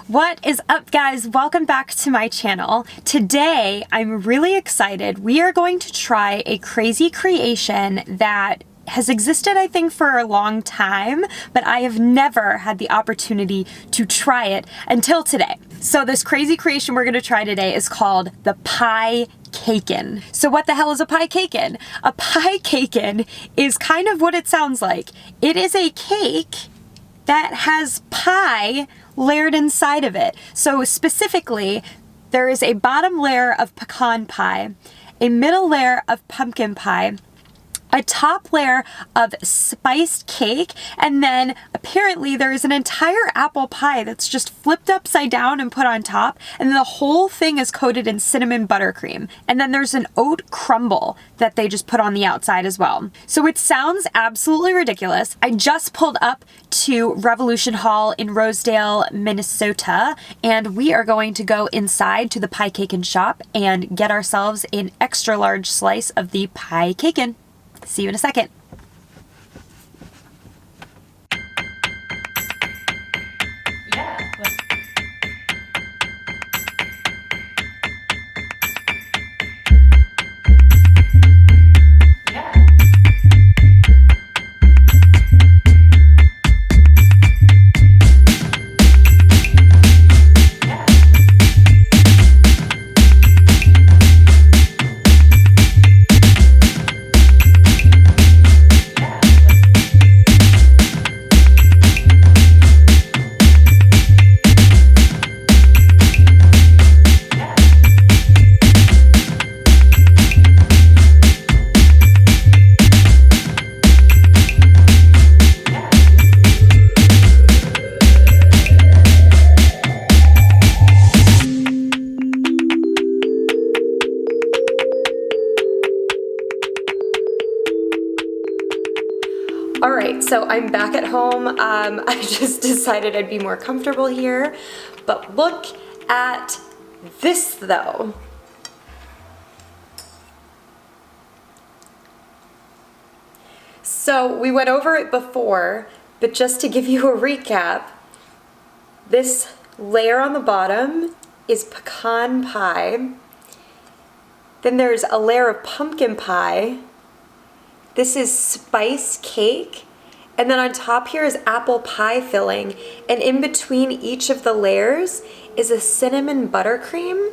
What is up, guys? Welcome back to my channel. Today, I'm really excited. We are going to try a crazy creation that has existed, I think, for a long time, but I have never had the opportunity to try it until today. So this crazy creation we're gonna try today is called the PieCaken. So what the hell is a PieCaken? A PieCaken is kind of what it sounds like. It is a cake that has pie layered inside of it. So specifically, there is a bottom layer of pecan pie, a middle layer of pumpkin pie, a top layer of spiced cake, and then apparently there is an entire apple pie that's just flipped upside down and put on top, and the whole thing is coated in cinnamon buttercream. And then there's an oat crumble that they just put on the outside as well. So it sounds absolutely ridiculous. I just pulled up to Revolution Hall in Rosedale, Minnesota, and we are going to go inside to the PieCaken shop and get ourselves an extra large slice of the PieCaken. See you in a second. All right, so I'm back at home. I just decided I'd be more comfortable here, but look at this though. So we went over it before, but just to give you a recap, this layer on the bottom is pecan pie. Then there's a layer of pumpkin pie. This is spice cake, and then on top here is apple pie filling, and in between each of the layers is a cinnamon buttercream,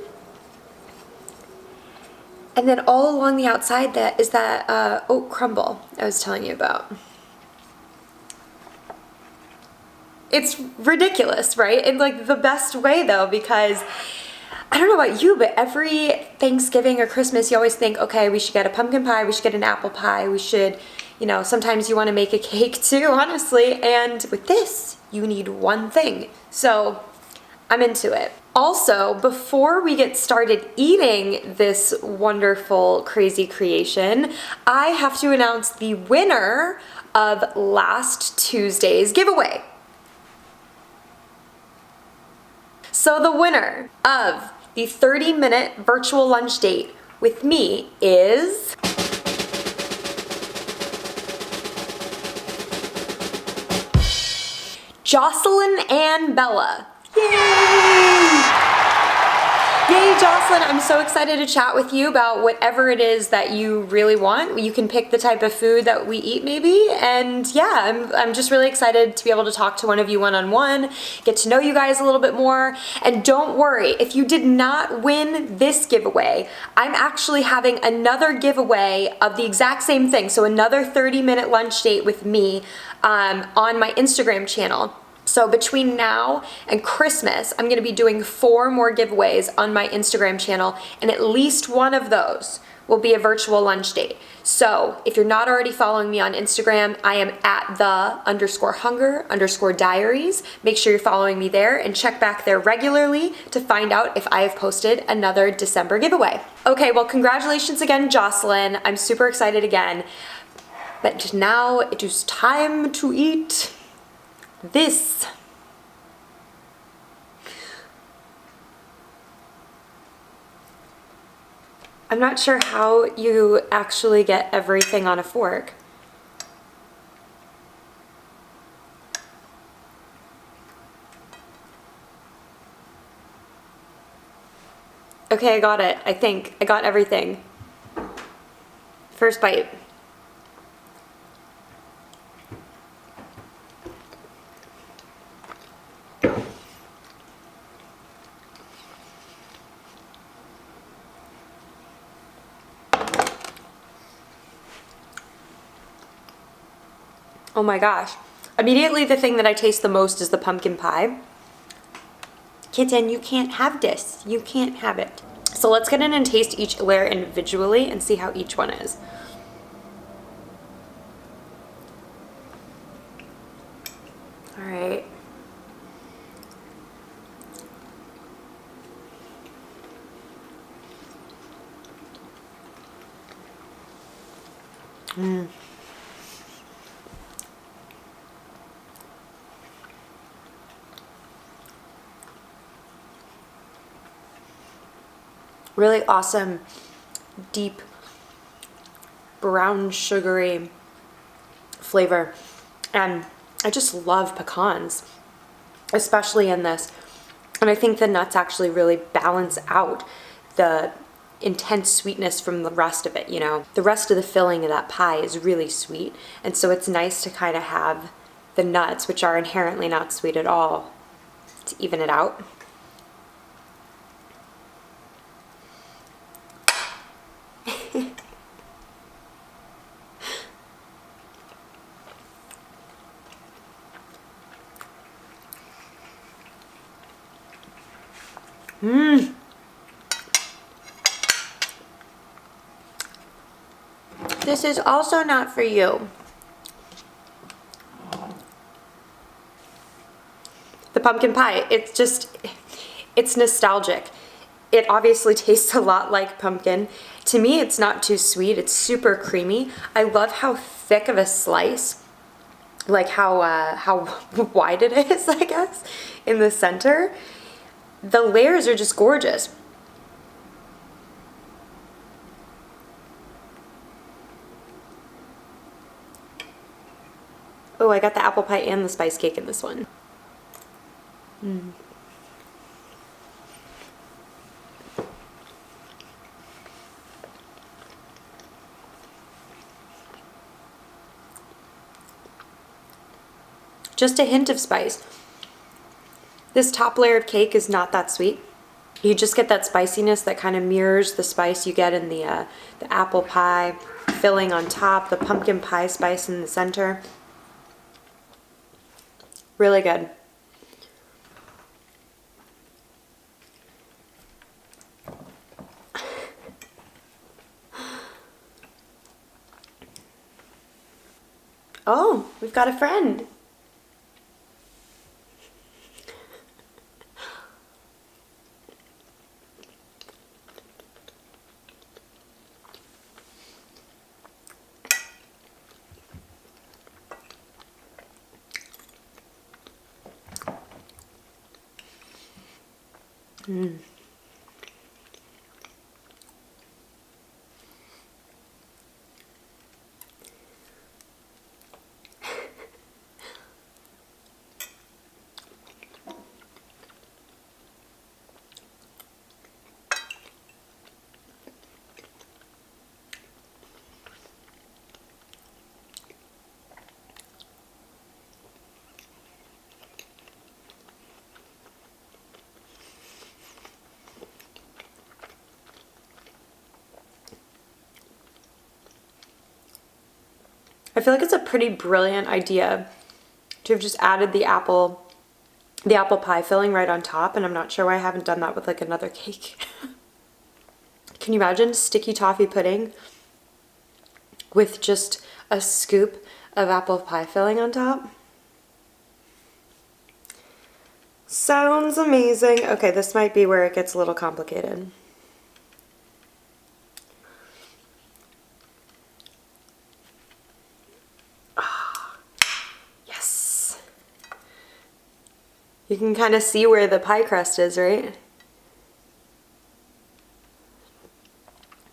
and then all along the outside that is that oat crumble I was telling you about. It's ridiculous, right? In like the best way though, because I don't know about you, but every Thanksgiving or Christmas, you always think, okay, we should get a pumpkin pie, we should get an apple pie, we should, you know, sometimes you want to make a cake too, honestly. And with this, you need one thing. So I'm into it. Also, before we get started eating this wonderful, crazy creation, I have to announce the winner of last Tuesday's giveaway. So the winner of the 30-minute virtual lunch date with me is Jocelyn and Bella. Yay! Yay, Jocelyn, I'm so excited to chat with you about whatever it is that you really want. You can pick the type of food that we eat maybe, and yeah, I'm just really excited to be able to talk to one of you one-on-one, get to know you guys a little bit more, and don't worry, if you did not win this giveaway, I'm actually having another giveaway of the exact same thing, so another 30-minute lunch date with me on my Instagram channel. So between now and Christmas, I'm gonna be doing 4 more giveaways on my Instagram channel, and at least one of those will be a virtual lunch date. So if you're not already following me on Instagram, I am at @the_hunger_diaries. Make sure you're following me there and check back there regularly to find out if I have posted another December giveaway. Okay, well, congratulations again, Jocelyn. I'm super excited again. But now it is time to eat this. I'm not sure how you actually get everything on a fork. Okay, I got it. I think I got everything. First bite. Oh my gosh. Immediately the thing that I taste the most is the pumpkin pie. Kitten, you can't have this. You can't have it. So let's get in and taste each layer individually and see how each one is. All right. Mmm. Really awesome, deep, brown, sugary flavor. And I just love pecans, especially in this. And I think the nuts actually really balance out the intense sweetness from the rest of it, you know. The rest of the filling of that pie is really sweet. And so it's nice to kind of have the nuts, which are inherently not sweet at all, to even it out. Mmm. This is also not for you. The pumpkin pie, it's nostalgic. It obviously tastes a lot like pumpkin. To me, it's not too sweet. It's super creamy. I love how thick of a slice, like how wide it is, I guess, in the center. The layers are just gorgeous. Oh, I got the apple pie and the spice cake in this one. Mm. Just a hint of spice. This top layer of cake is not that sweet. You just get that spiciness that kind of mirrors the spice you get in the apple pie filling on top, the pumpkin pie spice in the center. Really good. Oh, we've got a friend. Mm. I feel like it's a pretty brilliant idea to have just added the apple pie filling right on top, and I'm not sure why I haven't done that with like another cake. Can you imagine sticky toffee pudding with just a scoop of apple pie filling on top? Sounds amazing. Okay, this might be where it gets a little complicated. You can kind of see where the pie crust is, right?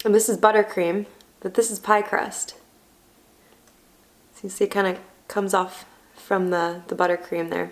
And this is buttercream, but this is pie crust. So you see it kind of comes off from the buttercream there.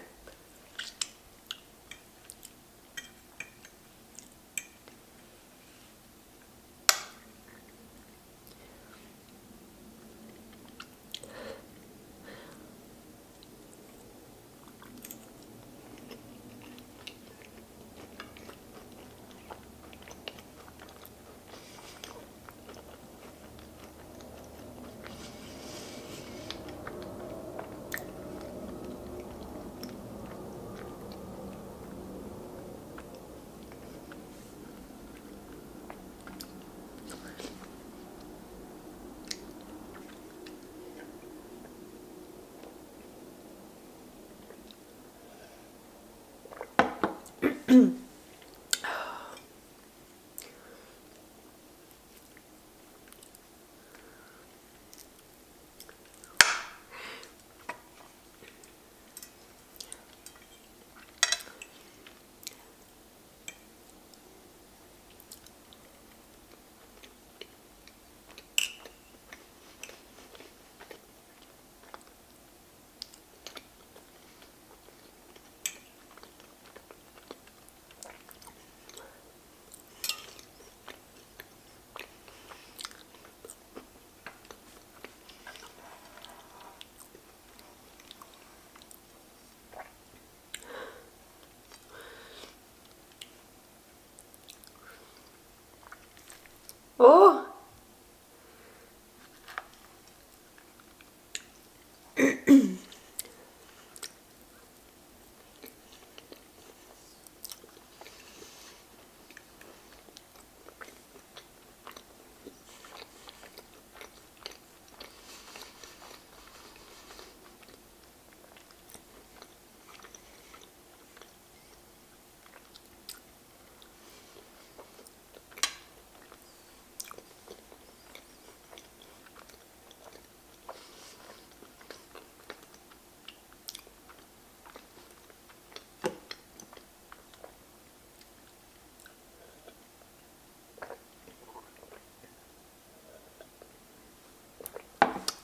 Oh.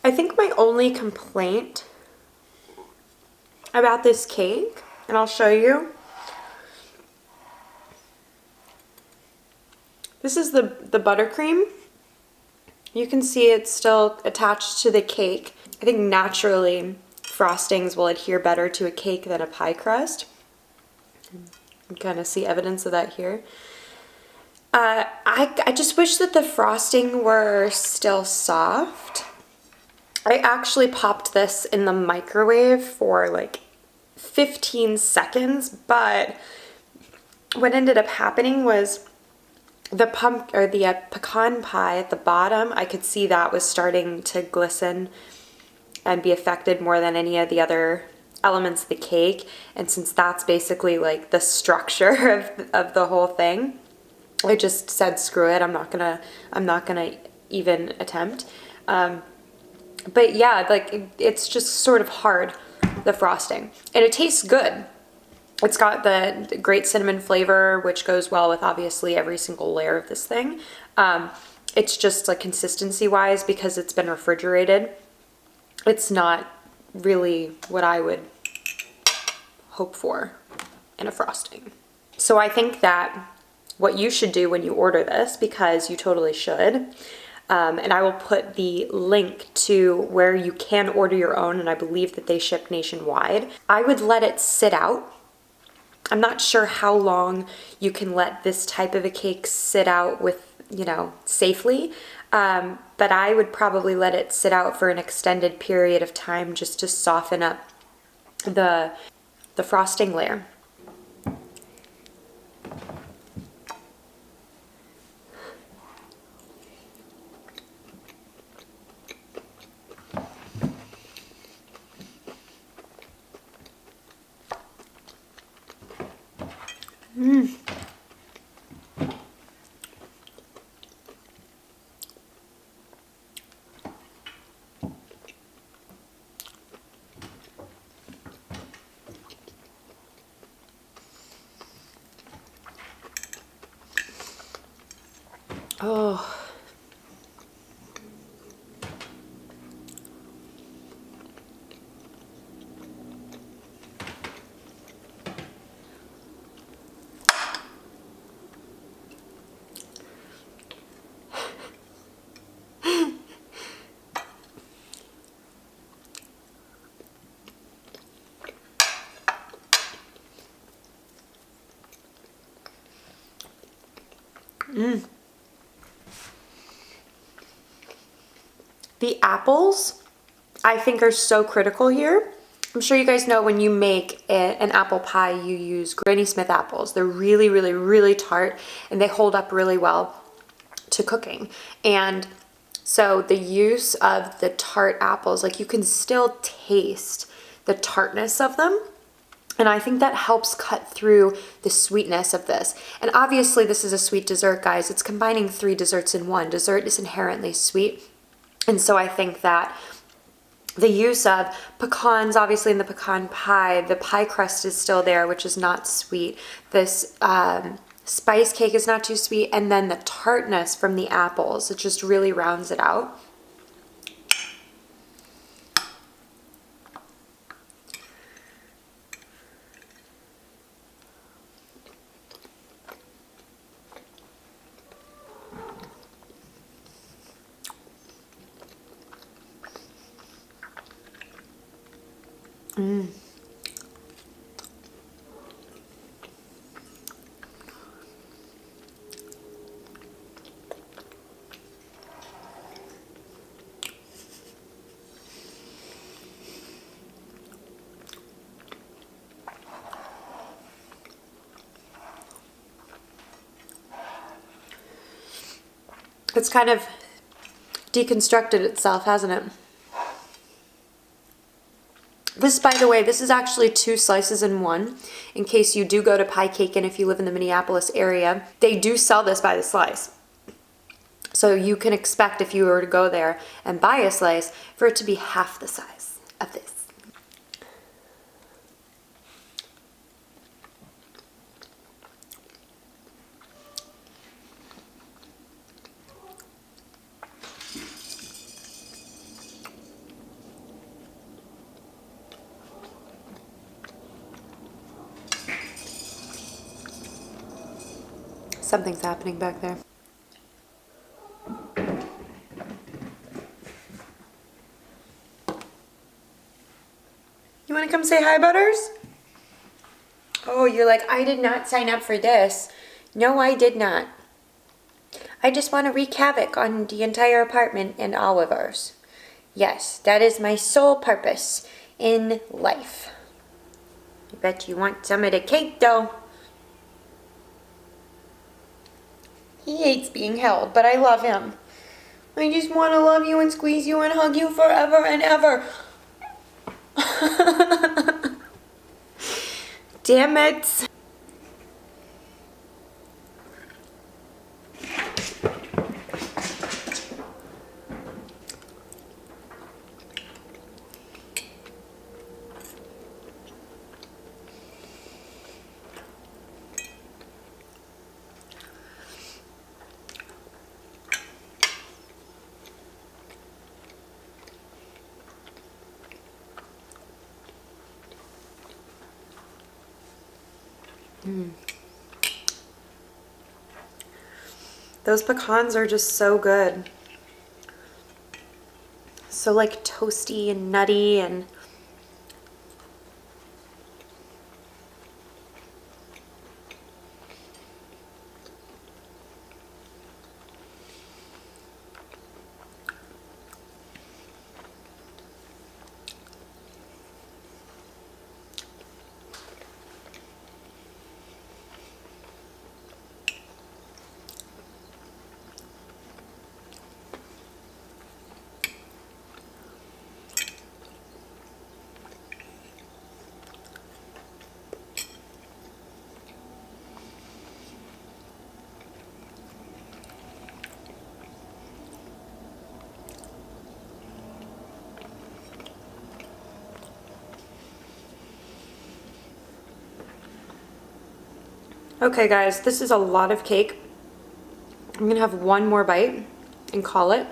I think my only complaint about this cake, and I'll show you. This is the buttercream. You can see it's still attached to the cake. I think naturally frostings will adhere better to a cake than a pie crust. You can kind of see evidence of that here. I just wish that the frosting were still soft. I actually popped this in the microwave for like 15 seconds, but what ended up happening was the pecan pie at the bottom, I could see that was starting to glisten and be affected more than any of the other elements of the cake. And since that's basically like the structure of the whole thing, I just said screw it. I'm not gonna even attempt. But yeah, like it's just sort of hard, the frosting, and it tastes good. It's got the great cinnamon flavor, which goes well with obviously every single layer of this thing. It's just like consistency wise, because it's been refrigerated, it's not really what I would hope for in a frosting. So I think that what you should do when you order this, because you totally should, and I will put the link to where you can order your own, and I believe that they ship nationwide. I would let it sit out. I'm not sure how long you can let this type of a cake sit out with, you know, safely, but I would probably let it sit out for an extended period of time just to soften up the frosting layer. Oh. The apples, I think, are so critical here. I'm sure you guys know when you make an apple pie, you use Granny Smith apples. They're really, really, really tart, and they hold up really well to cooking. And so the use of the tart apples, like you can still taste the tartness of them, And I think that helps cut through the sweetness of this. And obviously this is a sweet dessert, guys. It's combining 3 desserts in one. Dessert is inherently sweet. And so I think that the use of pecans, obviously in the pecan pie, the pie crust is still there, which is not sweet. This spice cake is not too sweet. And then the tartness from the apples, it just really rounds it out. It's kind of deconstructed itself, hasn't it? This, by the way, this is actually 2 slices in one. In case you do go to PieCaken, if you live in the Minneapolis area, they do sell this by the slice. So you can expect, if you were to go there and buy a slice, for it to be half the size of this. Something's happening back there. You want to come say hi, Butters? Oh, you're like, I did not sign up for this. No, I did not. I just want to wreak havoc on the entire apartment and Oliver's. Yes, that is my sole purpose in life. I bet you want some of the cake, though. He hates being held, but I love him. I just want to love you and squeeze you and hug you forever and ever. Damn it. Those pecans are just so good. So like toasty and nutty and okay, guys, this is a lot of cake. I'm gonna have one more bite and call it.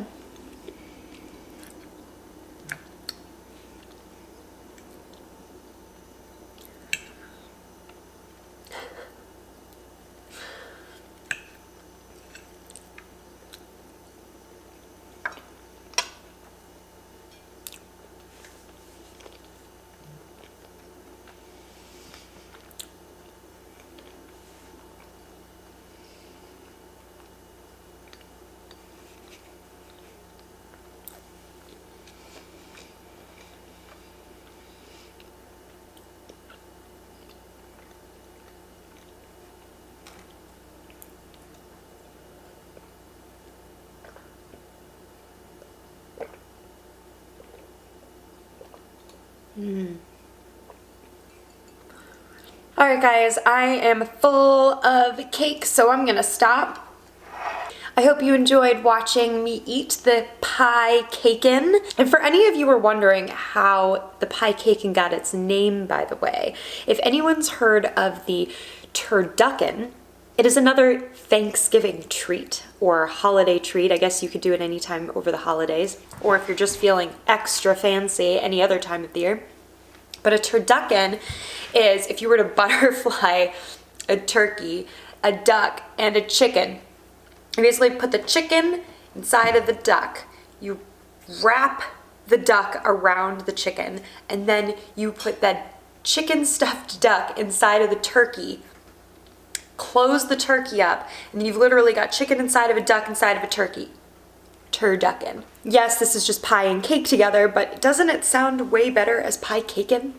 Alright guys, I am full of cake, so I'm gonna stop. I hope you enjoyed watching me eat the PieCaken. And for any of you who are wondering how the PieCaken got its name, by the way, if anyone's heard of the turducken, it is another Thanksgiving treat or holiday treat. I guess you could do it anytime over the holidays, or if you're just feeling extra fancy any other time of the year. But a turducken is if you were to butterfly a turkey, a duck, and a chicken. You basically put the chicken inside of the duck, you wrap the duck around the chicken, and then you put that chicken stuffed duck inside of the turkey, close the turkey up, and then you've literally got chicken inside of a duck inside of a turkey. Turducken. Yes, this is just pie and cake together, but doesn't it sound way better as PieCaken?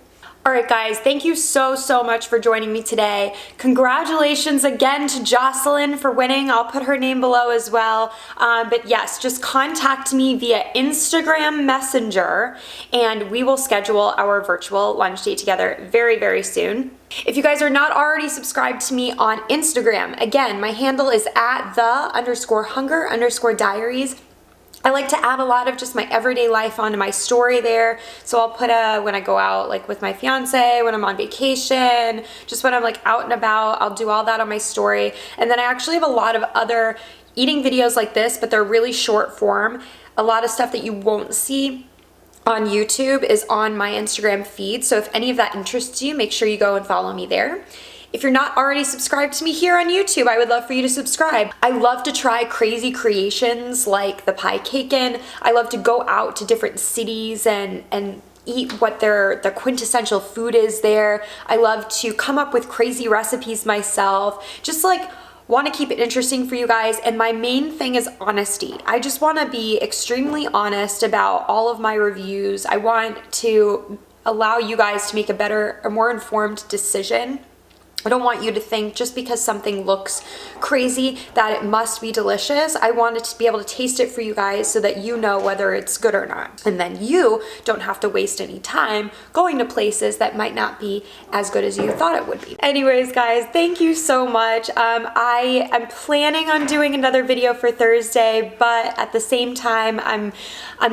Alright guys, thank you so much for joining me today. Congratulations again to Jocelyn for winning. I'll put her name below as well. But yes, just contact me via Instagram Messenger and we will schedule our virtual lunch date together very soon. If you guys are not already subscribed to me on Instagram, again, my handle is at @the_hunger_diaries. I like to add a lot of just my everyday life onto my story there. So I'll put when I go out like with my fiance, when I'm on vacation, just when I'm like out and about, I'll do all that on my story. And then I actually have a lot of other eating videos like this, but they're really short form. A lot of stuff that you won't see on YouTube is on my Instagram feed. So if any of that interests you, make sure you go and follow me there. If you're not already subscribed to me here on YouTube, I would love for you to subscribe. I love to try crazy creations like the PieCaken. I love to go out to different cities and eat what their quintessential food is there. I love to come up with crazy recipes myself. Just like want to keep it interesting for you guys, and my main thing is honesty. I just want to be extremely honest about all of my reviews. I want to allow you guys to make a better, a more informed decision. I don't want you to think just because something looks crazy that it must be delicious. I wanted to be able to taste it for you guys so that you know whether it's good or not. And then you don't have to waste any time going to places that might not be as good as you thought it would be. Anyways, guys, thank you so much. I am planning on doing another video for Thursday, but at the same time, I'm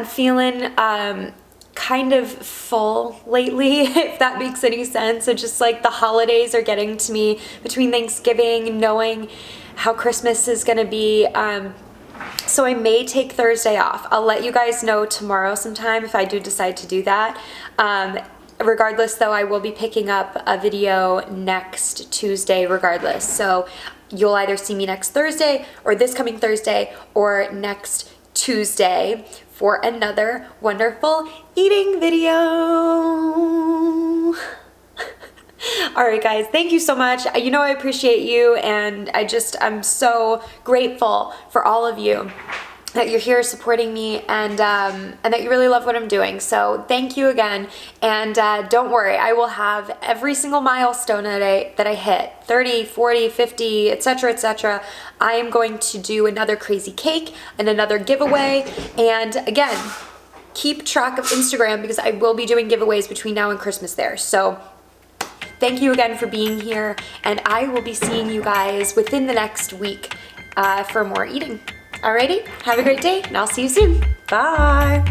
feeling kind of full lately, if that makes any sense. So just like the holidays are getting to me between Thanksgiving, knowing how Christmas is gonna be. So I may take Thursday off. I'll let you guys know tomorrow sometime if I do decide to do that. Regardless though, I will be picking up a video next Tuesday regardless. So you'll either see me next Thursday or this coming Thursday or next Tuesday for another wonderful eating video. Alright guys, thank you so much. You know I appreciate you, and I'm so grateful for all of you that you're here supporting me and that you really love what I'm doing. So thank you again, and don't worry, I will have every single milestone that I hit, 30, 40, 50, etc., etc. I am going to do another crazy cake and another giveaway, and again, keep track of Instagram because I will be doing giveaways between now and Christmas there. So thank you again for being here, and I will be seeing you guys within the next week for more eating. Alrighty, have a great day, and I'll see you soon. Bye!